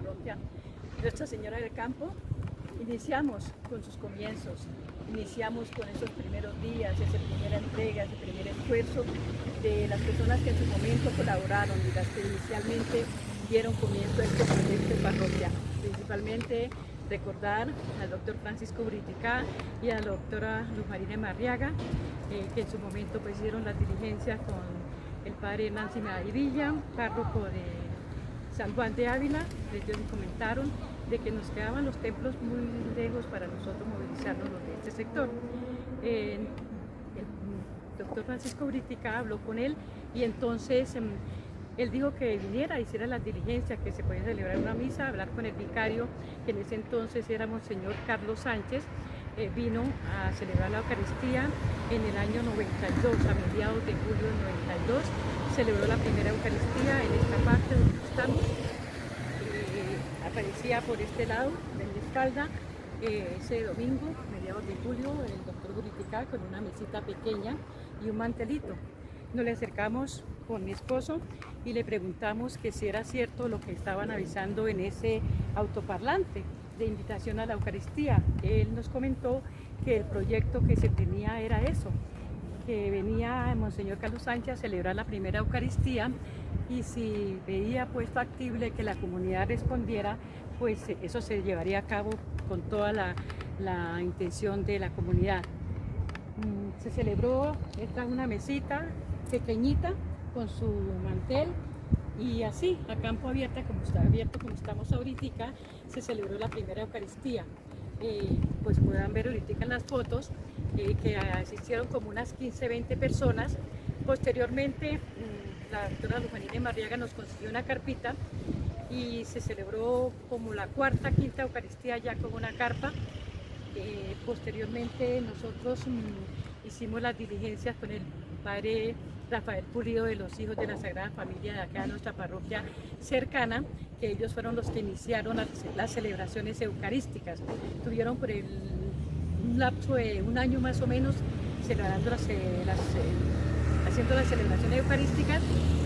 parroquia Nuestra Señora del Campo, iniciamos con sus comienzos, iniciamos con esos primeros días, esa primera entrega, ese primer esfuerzo de las personas que en su momento colaboraron y las que inicialmente dieron comienzo a este proyecto de parroquia. Principalmente recordar al doctor Francisco Briticá y a la doctora Luz Marina Marriaga, que en su momento pues hicieron las diligencias con el padre Nancy Medavilla, párroco de San Juan de Ávila. Ellos nos comentaron de que nos quedaban los templos muy lejos para nosotros movilizarnos los de este sector. El doctor Francisco Briticá habló con él y entonces él dijo que viniera, hiciera las diligencias, que se podía celebrar una misa, hablar con el vicario, que en ese entonces era Monseñor Carlos Sánchez. Vino a celebrar la Eucaristía en el año 92, a mediados de julio del 92, celebró la primera Eucaristía en esta parte donde estamos. Aparecía por este lado, de mi espalda, ese domingo, mediados de julio, el doctor Briticá con una mesita pequeña y un mantelito. Nos le acercamos con mi esposo y le preguntamos que si era cierto lo que estaban avisando en ese autoparlante de invitación a la Eucaristía. Él nos comentó que el proyecto que se tenía era eso, que venía Monseñor Carlos Sánchez a celebrar la primera Eucaristía y si veía pues factible que la comunidad respondiera, pues eso se llevaría a cabo con toda la intención de la comunidad. Se celebró, esta es una mesita pequeñita con su mantel y así, a campo abierto, como está abierto, como estamos ahorita, se celebró la primera Eucaristía. Pues puedan ver ahorita en las fotos que asistieron como unas 15-20 personas. Posteriormente, la doctora Luz Marina Marriaga nos consiguió una carpita y se celebró como la cuarta, quinta Eucaristía ya con una carpa. Posteriormente nosotros hicimos las diligencias con el padre Rafael Pulido de los Hijos de la Sagrada Familia de acá de nuestra parroquia cercana, que ellos fueron los que iniciaron las celebraciones eucarísticas. Tuvieron por un lapso de un año más o menos celebrando haciendo las celebraciones eucarísticas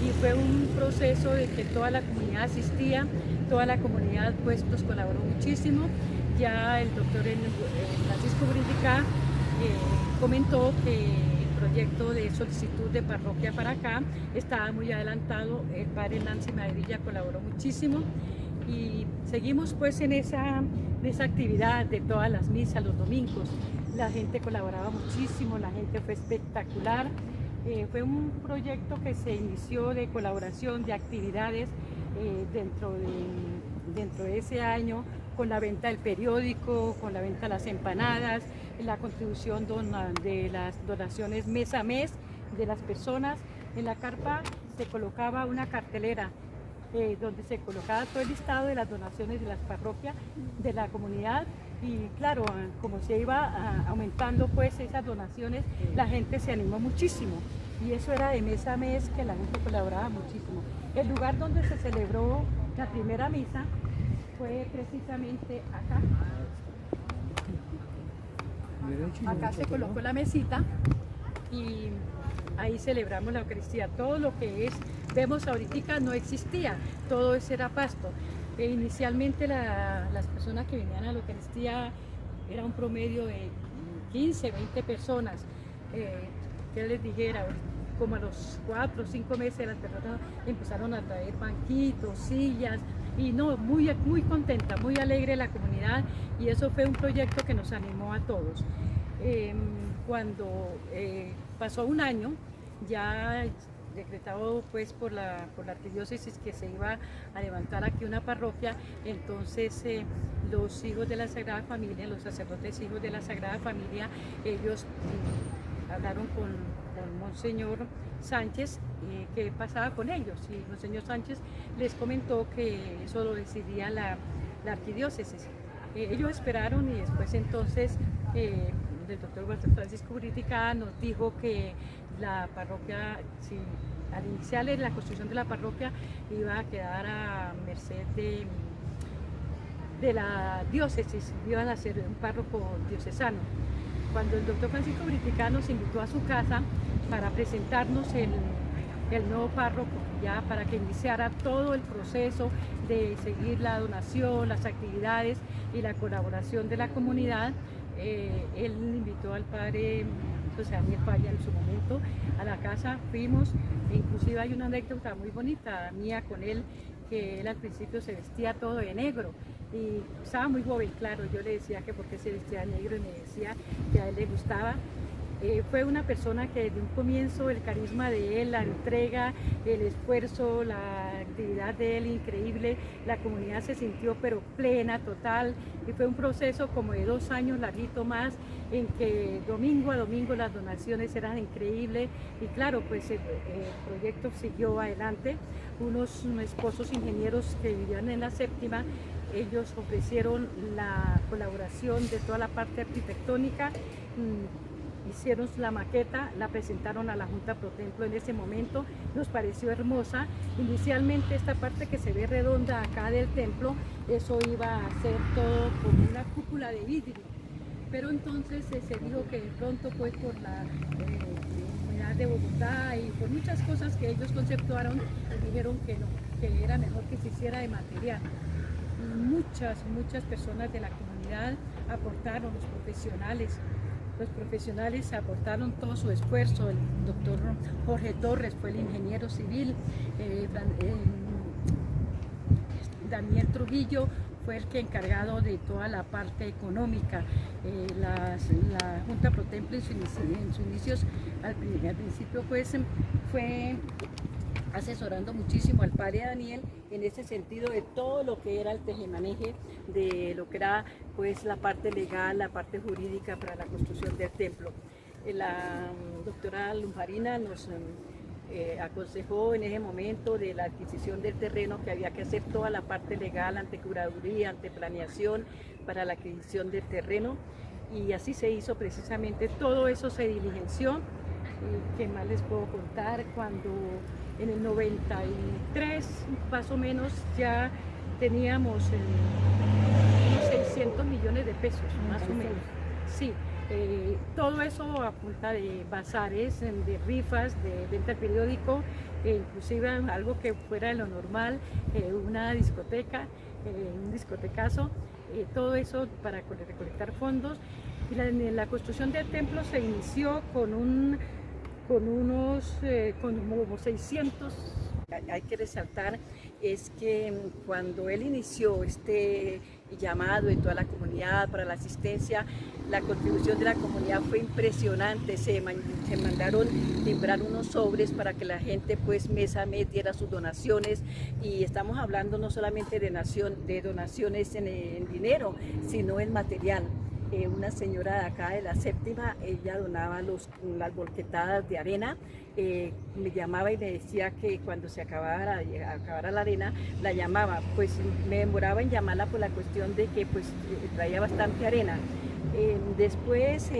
y fue un proceso de que toda la comunidad asistía, toda la comunidad pues nos colaboró muchísimo. Ya el doctor Francisco Briticá comentó que el proyecto de solicitud de parroquia para acá estaba muy adelantado, el padre Nancy Medavilla colaboró muchísimo y seguimos pues en esa actividad de todas las misas los domingos. La gente colaboraba muchísimo, la gente fue espectacular. Fue un proyecto que se inició de colaboración, de actividades dentro de ese año, con la venta del periódico, con la venta de las empanadas, la contribución de las donaciones mes a mes de las personas. En la carpa se colocaba una cartelera donde se colocaba todo el listado de las donaciones de las parroquias de la comunidad y claro, como se iba aumentando pues esas donaciones, la gente se animó muchísimo y eso era de mes a mes que la gente colaboraba muchísimo. El lugar donde se celebró la primera misa fue precisamente acá. Acá se colocó la mesita y ahí celebramos la Eucaristía. Todo lo que vemos ahorita no existía, todo eso era pasto. Inicialmente las personas que venían a la Eucaristía era un promedio de 15, 20 personas. ¿Qué les dijera? Como a los 4 o 5 meses las personas empezaron a traer banquitos, sillas, y no, muy, muy contenta, muy alegre la comunidad y eso fue un proyecto que nos animó a todos. Cuando pasó un año, ya decretado pues por la arquidiócesis que se iba a levantar aquí una parroquia, entonces los hijos de la Sagrada Familia, los sacerdotes hijos de la Sagrada Familia, ellos hablaron con Monseñor Sánchez qué pasaba con ellos y Monseñor Sánchez les comentó que eso lo decidía la arquidiócesis. Ellos esperaron y después entonces el doctor Francisco Briticá nos dijo que la parroquia, si al iniciar la construcción de la parroquia iba a quedar a merced de la diócesis, iban a ser un párroco diocesano. Cuando el doctor Francisco Briticá nos invitó a su casa para presentarnos el nuevo párroco, ya para que iniciara todo el proceso de seguir la donación, las actividades y la colaboración de la comunidad. Él invitó al padre José Daniel Falla en su momento a la casa, fuimos, e inclusive hay una anécdota muy bonita mía con él, que él al principio se vestía todo de negro y estaba muy joven, claro, yo le decía que por qué se vestía de negro y me decía que a él le gustaba. Fue una persona que desde un comienzo el carisma de él, la entrega, el esfuerzo, la actividad de él increíble, la comunidad se sintió pero plena, total, y fue un proceso como de 2 años larguito más, en que domingo a domingo las donaciones eran increíbles y claro, pues el proyecto siguió adelante. Unos esposos ingenieros que vivían en la séptima, ellos ofrecieron la colaboración de toda la parte arquitectónica, hicieron la maqueta, la presentaron a la Junta Pro Templo en ese momento, nos pareció hermosa. Inicialmente esta parte que se ve redonda acá del templo, eso iba a ser todo como una cúpula de vidrio, pero entonces se dijo que de pronto pues por la humedad de Bogotá y por muchas cosas que ellos conceptuaron, dijeron que no, que era mejor que se hiciera de material. Muchas personas de la comunidad aportaron, los profesionales aportaron todo su esfuerzo. El doctor Jorge Torres fue el ingeniero civil, Daniel Trujillo fue el que encargado de toda la parte económica. La Junta Pro Templo en sus inicios, al principio pues, fue asesorando muchísimo al padre Daniel en ese sentido de todo lo que era el tejemaneje, de lo que era pues la parte legal, la parte jurídica para la construcción del templo. La doctora Lumparina nos aconsejó en ese momento de la adquisición del terreno que había que hacer toda la parte legal ante curaduría, ante planeación para la adquisición del terreno, y así se hizo precisamente. Todo eso se diligenció. ¿Qué más les puedo contar? Cuando en el 93 más o menos ya teníamos unos 600 millones de pesos, más o menos. Sí, todo eso a punta de bazares, de rifas, de venta de periódico, inclusive algo que fuera de lo normal, una discoteca, un discotecazo, todo eso para recolectar fondos. Y la construcción del templo se inició con como 600. Hay que resaltar es que cuando él inició este llamado de toda la comunidad para la asistencia, la contribución de la comunidad fue impresionante. Se mandaron timbrar unos sobres para que la gente pues mes a mes diera sus donaciones, y estamos hablando no solamente de donaciones en dinero, sino en material. Una señora de acá de la séptima, ella donaba las volquetadas de arena, me llamaba y me decía que cuando se acabara la arena, la llamaba, pues me demoraba en llamarla por la cuestión de que pues traía bastante arena. Después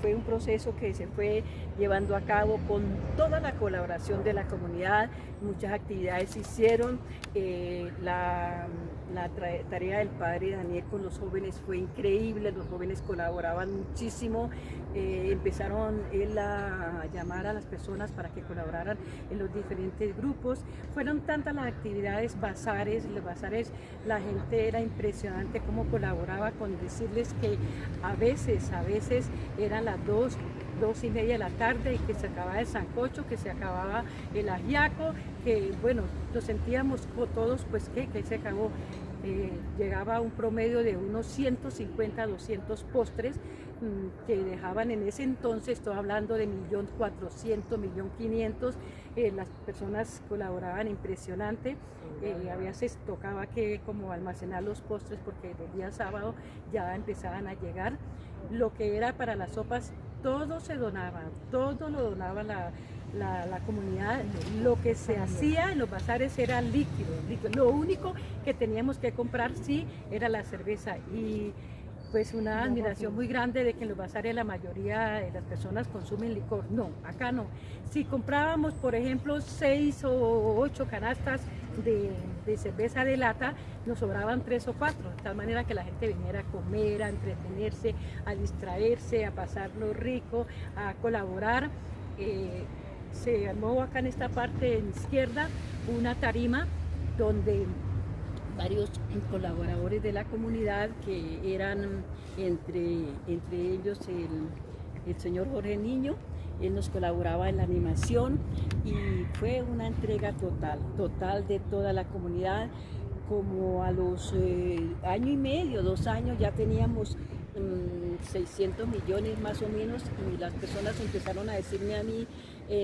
fue un proceso que se fue llevando a cabo con toda la colaboración de la comunidad, muchas actividades se hicieron. La tarea del padre Daniel con los jóvenes fue increíble, los jóvenes colaboraban muchísimo, empezaron él a llamar a las personas para que colaboraran en los diferentes grupos. Fueron tantas las actividades, los bazares, la gente era impresionante cómo colaboraba, con decirles que a veces eran las 2:30 de la tarde y que se acababa el sancocho, que se acababa el ajiaco, que bueno, lo sentíamos todos pues que se acabó. Llegaba a un promedio de unos 150 a 200 postres que dejaban en ese entonces, estoy hablando de 1.400.000, 1.500.000, las personas colaboraban impresionante. A veces tocaba que como almacenar los postres porque el día sábado ya empezaban a llegar. Lo que era para las sopas, todo se donaba, todo lo donaba la comunidad. Lo que se hacía en los bazares era líquido. Lo único que teníamos que comprar sí era la cerveza, y pues una admiración muy grande de que en los bazares la mayoría de las personas consumen licor. No, acá no. Si comprábamos, por ejemplo, 6 o 8 canastas de cerveza de lata, nos sobraban 3 o 4, de tal manera que la gente viniera a comer, a entretenerse, a distraerse, a pasarlo rico, a colaborar. se armó acá en esta parte en izquierda una tarima donde varios colaboradores de la comunidad que eran entre ellos el señor Jorge Niño, él nos colaboraba en la animación y fue una entrega total de toda la comunidad. Como a los año y medio, 2 años, ya teníamos 600 millones más o menos, y las personas empezaron a decirme a mí,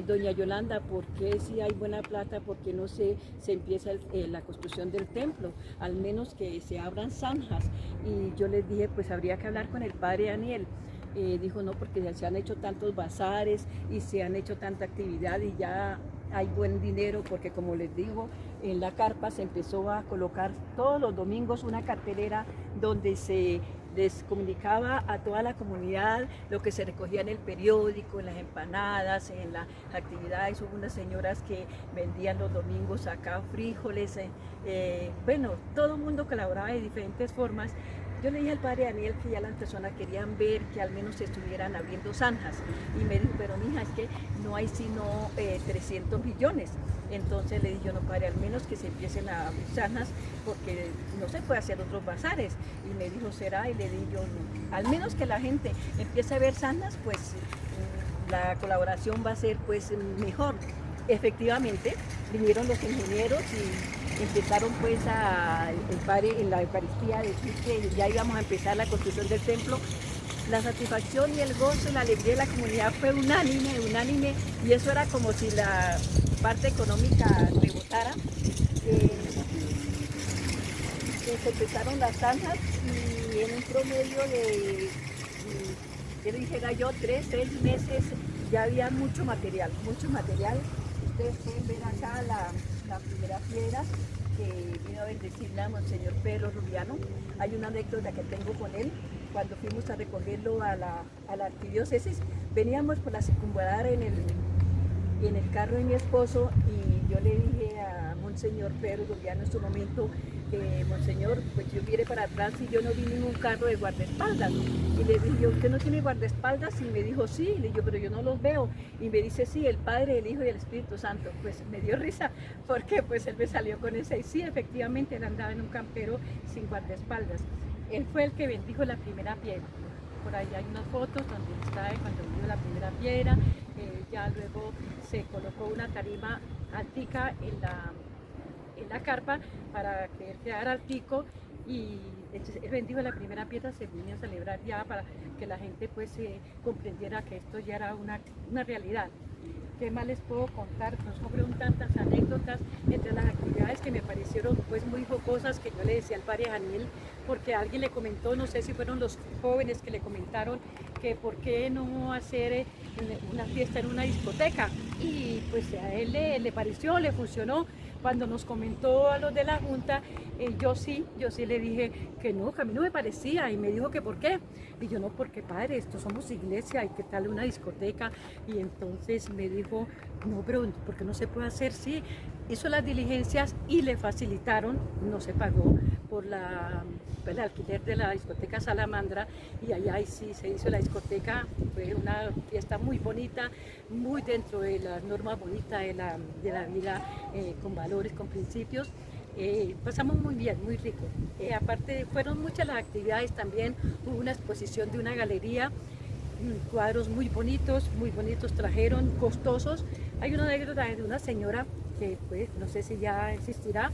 doña Yolanda, ¿por qué si hay buena plata, por qué no se empieza la construcción del templo? Al menos que se abran zanjas. Y yo les dije, pues habría que hablar con el padre Daniel. Dijo, no, porque ya se han hecho tantos bazares y se han hecho tanta actividad y ya hay buen dinero, porque como les digo, en la carpa se empezó a colocar todos los domingos una cartelera donde se les comunicaba a toda la comunidad lo que se recogía en el periódico, en las empanadas, en las actividades. Hubo unas señoras que vendían los domingos acá frijoles, bueno, todo el mundo colaboraba de diferentes formas. Yo le dije al padre Daniel que ya las personas querían ver que al menos se estuvieran abriendo zanjas, y me dijo, pero mija, es que no hay sino 300 millones. Entonces le dije yo, no, padre, al menos que se empiecen a abrir zanjas, porque no se puede hacer otros bazares. Y me dijo, será, y le dije yo, no, al menos que la gente empiece a ver zanjas, pues la colaboración va a ser pues mejor. Efectivamente, vinieron los ingenieros y empezaron pues el padre en la Eucaristía a decir que ya íbamos a empezar la construcción del templo. La satisfacción y el gozo y la alegría de la comunidad fue unánime, y eso era como si la parte económica rebotara. Se empezaron las zanjas y en un promedio de, que dijera yo, 3 meses ya había mucho material. Ustedes pueden ver acá la primera piedra que vino a bendecirla a Monseñor Pedro Rubiano. Hay una anécdota que tengo con él. Cuando fuimos a recogerlo a la arquidiócesis, veníamos por la circunvalar en el carro de mi esposo, y yo le dije a Monseñor Pedro Rubiano en su momento, Monseñor, pues yo miré para atrás y yo no vi ningún carro de guardaespaldas. Y le dije yo, ¿usted no tiene guardaespaldas? Y me dijo, sí. Y le dije, pero yo no los veo. Y me dice, sí, el Padre, el Hijo y el Espíritu Santo. Pues me dio risa, porque pues él me salió con esa. Y sí, efectivamente, él andaba en un campero sin guardaespaldas. Él fue el que bendijo la primera piedra. Por ahí hay unas fotos donde está cuando bendijo la primera piedra. Ya luego se colocó una tarima antica en la carpa para que él quedara altico, y entonces él bendijo la primera piedra. Se vino a celebrar ya para que la gente pues comprendiera que esto ya era una realidad. ¿Qué más les puedo contar? Nos fueron tantas anécdotas entre las actividades que me parecieron pues muy jocosas, que yo le decía al padre Daniel, porque alguien le comentó, no sé si fueron los jóvenes que le comentaron, que por qué no hacer una fiesta en una discoteca, y pues a él le pareció, le funcionó. Cuando nos comentó a los de la Junta, yo sí le dije que no, que a mí no me parecía, y me dijo que por qué. Y yo, no, porque padre, esto somos iglesia, hay que tal una discoteca. Y entonces me dijo, no, pero ¿por qué no se puede hacer? Sí, hizo las diligencias y le facilitaron, no se pagó por el alquiler de la discoteca Salamandra, y allá sí se hizo la discoteca. Fue una fiesta muy bonita, muy dentro de las normas bonitas de la vida, con valores, con principios. Pasamos muy bien, muy rico. Aparte, fueron muchas las actividades también. Hubo una exposición de una galería, cuadros muy bonitos trajeron, costosos. Hay una anécdota de una señora que pues no sé si ya existirá.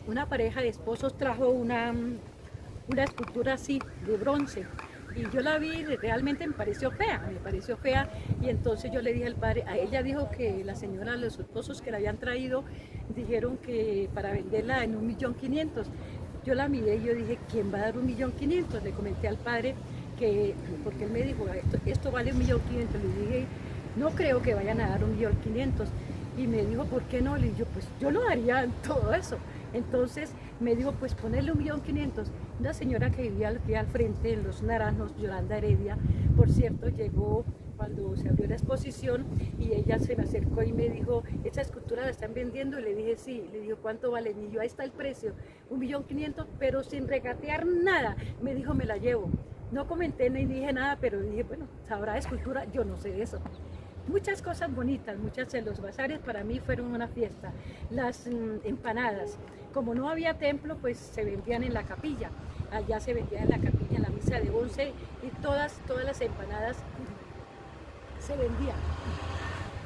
Una pareja de esposos trajo una escultura así de bronce, y yo la vi, realmente me pareció fea, y entonces yo le dije al padre, a ella dijo que la señora, los esposos que la habían traído, dijeron que para venderla en 1.500.000. Yo la miré y yo dije, ¿quién va a dar 1.500.000? Le comenté al padre que, porque él me dijo, esto vale 1.500.000. Le dije, no creo que vayan a dar 1.500.000. Y me dijo, ¿por qué no? Le dije, pues yo lo daría en todo eso. Entonces me dijo, pues ponerle 1.500.000. Una señora que vivía aquí al frente, en Los Naranjos, Yolanda Heredia, por cierto, llegó cuando se abrió la exposición, y ella se me acercó y me dijo, ¿esa escultura la están vendiendo? Y le dije, sí. Le dijo, ¿cuánto vale? Y yo, ahí está el precio, 1.500.000, pero sin regatear nada. Me dijo, me la llevo. No comenté ni dije nada, pero dije, bueno, sabrá de escultura, yo no sé de eso. muchas cosas bonitas, muchas de los bazares para mí fueron una fiesta. Las empanadas, como no había templo, pues se vendían en la capilla. Allá se vendían en la capilla, en la misa de 11, y todas las empanadas se vendían.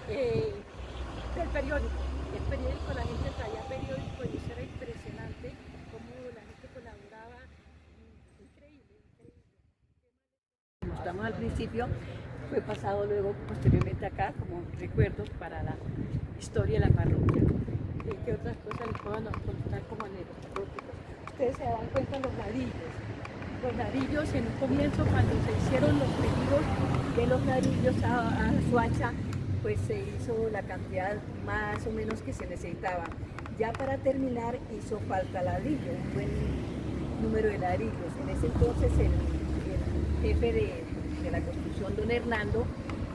Del periódico, el periódico, la gente traía periódico y eso era impresionante cómo la gente colaboraba, increíble, increíble. Estamos al principio, fue pasado luego posteriormente acá como recuerdo para la historia de la parroquia. ¿Qué otras cosas les puedo contar como anécdotas? Ustedes se dan cuenta los ladrillos en un comienzo cuando se hicieron los pedidos de los ladrillos a Soacha, pues se hizo la cantidad más o menos que se necesitaba. Ya para terminar hizo falta ladrillo, un buen número de ladrillos. En ese entonces el jefe de la construcción, don Hernando,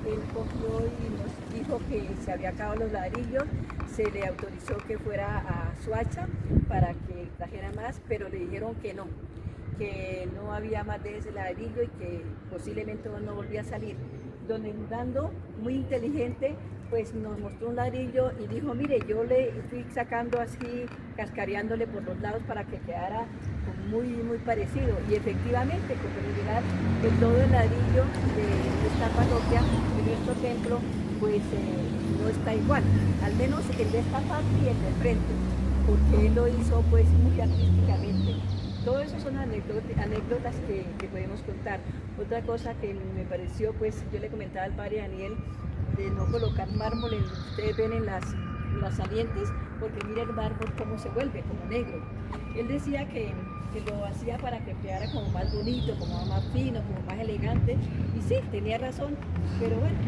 él cogió y nos dijo que se había acabado los ladrillos, se le autorizó que fuera a Soacha para que trajera más, pero le dijeron que no había más de ese ladrillo y que posiblemente no volvía a salir. Don Hernando, muy inteligente, pues nos mostró un ladrillo y dijo, mire, yo le fui sacando así, cascareándole por los lados para que quedara muy parecido. Y efectivamente, con realidad, todo el ladrillo de esta parroquia, de nuestro templo, pues no está igual. Al menos el de esta parte y el de frente, porque él lo hizo pues muy artísticamente. Todo eso son anécdotas que podemos contar. Otra cosa que me pareció, pues yo le comentaba al padre Daniel, de no colocar mármol, ustedes ven en las salientes, porque mira el mármol cómo se vuelve, como negro. Él decía que lo hacía para que quedara como más bonito, como más fino, como más elegante, y sí, tenía razón, pero bueno,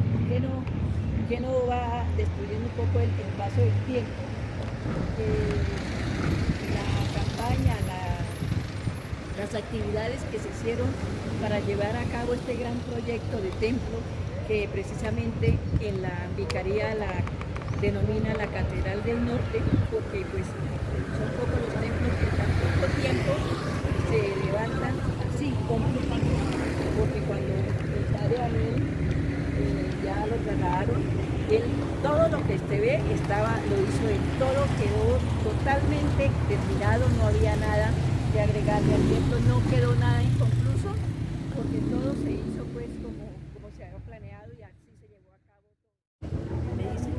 ¿qué no va destruyendo un poco el paso del tiempo? La campaña, las actividades que se hicieron para llevar a cabo este gran proyecto de templo que precisamente en la vicaría la denomina la Catedral del Norte, porque pues son pocos los templos que en tan poco tiempo se levantan así, completamente, porque cuando el padre Daniel ya lo trasladaron, él, todo lo que usted ve lo hizo él, todo quedó totalmente terminado, no había nada de agregarle al templo, no quedó nada inconcluso, porque todo se hizo pues como se había planeado y así se llevó a cabo todo. Me dice,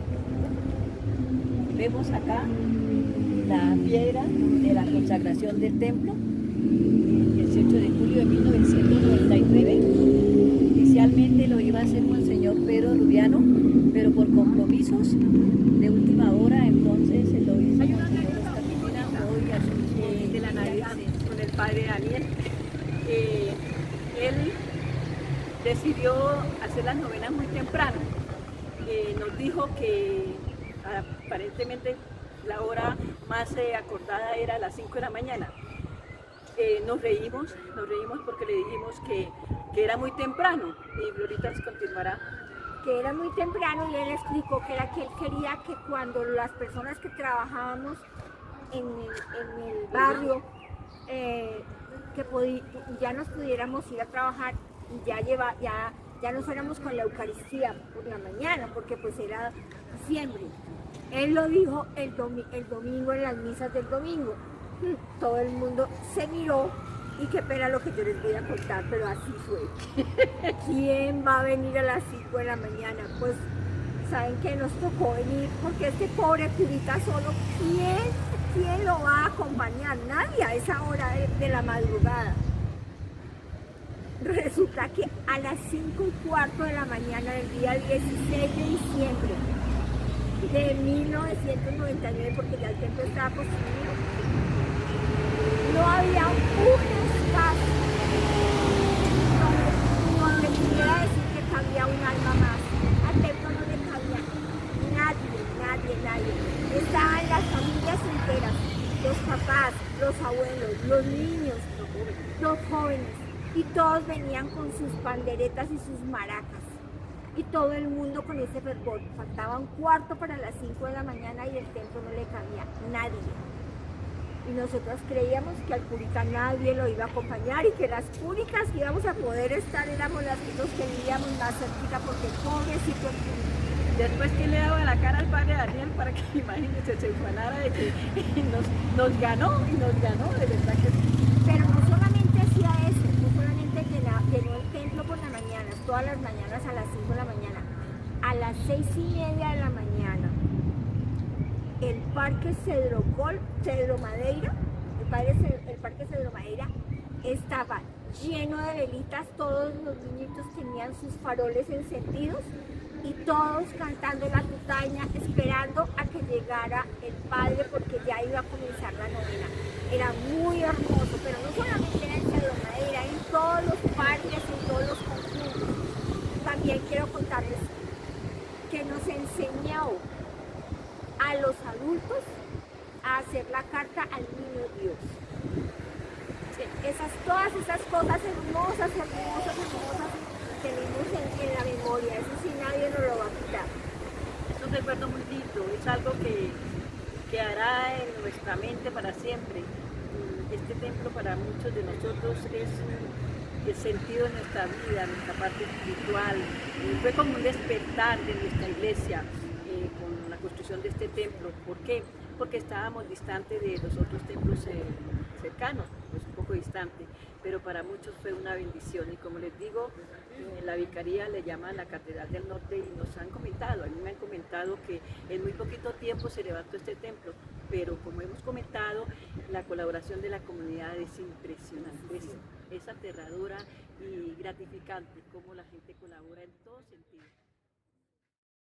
vemos acá la piedra de la consagración del templo, el 18 de julio de 1999. Inicialmente lo iba a hacer Monseñor Pedro Rubiano, pero por compromisos de última hora, entonces lo hizo Monseñor Escapimina, hoy a de la Navidad con el padre Daniel. Él decidió hacer las novenas muy temprano. Nos dijo que aparentemente la hora más acordada era a las 5 de la mañana. Nos reímos porque le dijimos que era muy temprano, y Glorita les continuará. Que era muy temprano, y él explicó que era que él quería que cuando las personas que trabajábamos en el barrio ya nos pudiéramos ir a trabajar y ya no fuéramos con la Eucaristía por la mañana, porque pues era diciembre. Él lo dijo el domingo en las misas del domingo. Todo el mundo se miró, y qué pena lo que yo les voy a contar, pero así fue. ¿Quién va a venir a las 5 de la mañana? Pues saben que nos tocó venir, porque este pobre curita solo, ¿quién lo va a acompañar? Nadie a esa hora de la madrugada. Resulta que a las 5:15 de la mañana del día 16 de diciembre de 1999, porque ya el templo estaba construido, no había un espacio donde pudiera decir que cabía un alma más. Al templo no le cabía nadie. Estaban las familias enteras, los papás, los abuelos, los niños, los jóvenes, y todos venían con sus panderetas y sus maracas. Y todo el mundo con ese fervor. Faltaba un cuarto para las 5 de la mañana y el templo no le cabía nadie. Y nosotros creíamos que al curita nadie lo iba a acompañar, y que las únicas que íbamos a poder estar éramos las que nos queríamos más cerquita, porque pobrecito el curita. Después que le daba la cara al padre Daniel para que, imagínense, se enfanara de que nos ganó, de verdad que sí. Pero no solamente hacía eso, no solamente llenó el templo por las mañanas, todas las mañanas a las 5 de la mañana, a las 6:30 de la mañana, el Parque Cedro Madeira, el Parque Cedro Madeira estaba lleno de velitas, todos los niñitos tenían sus faroles encendidos y todos cantando la tutaña, esperando a que llegara el padre porque ya iba a comenzar la novena. Era muy hermoso, pero no solamente era en Cedro Madeira, en todos los parques, en todos los conjuntos. También quiero contarles que nos enseñó a los adultos a hacer la carta al niño Dios. Sí, todas esas cosas hermosas tenemos en la memoria, eso sí nadie nos lo va a quitar. Es un recuerdo muy lindo, es algo que hará en nuestra mente para siempre. Este templo para muchos de nosotros es el sentido de nuestra vida, nuestra parte espiritual. Fue como un despertar de nuestra iglesia con la construcción de este templo. ¿Por qué? Porque estábamos distantes de los otros templos cercanos, pues un poco distante, pero para muchos fue una bendición. Y como les digo, en la vicaría le llaman la Catedral del Norte y nos han comentado, a mí me han comentado que en muy poquito tiempo se levantó este templo, pero como hemos comentado, la colaboración de la comunidad es impresionante, es aterradora y gratificante cómo la gente colabora en todo sentido.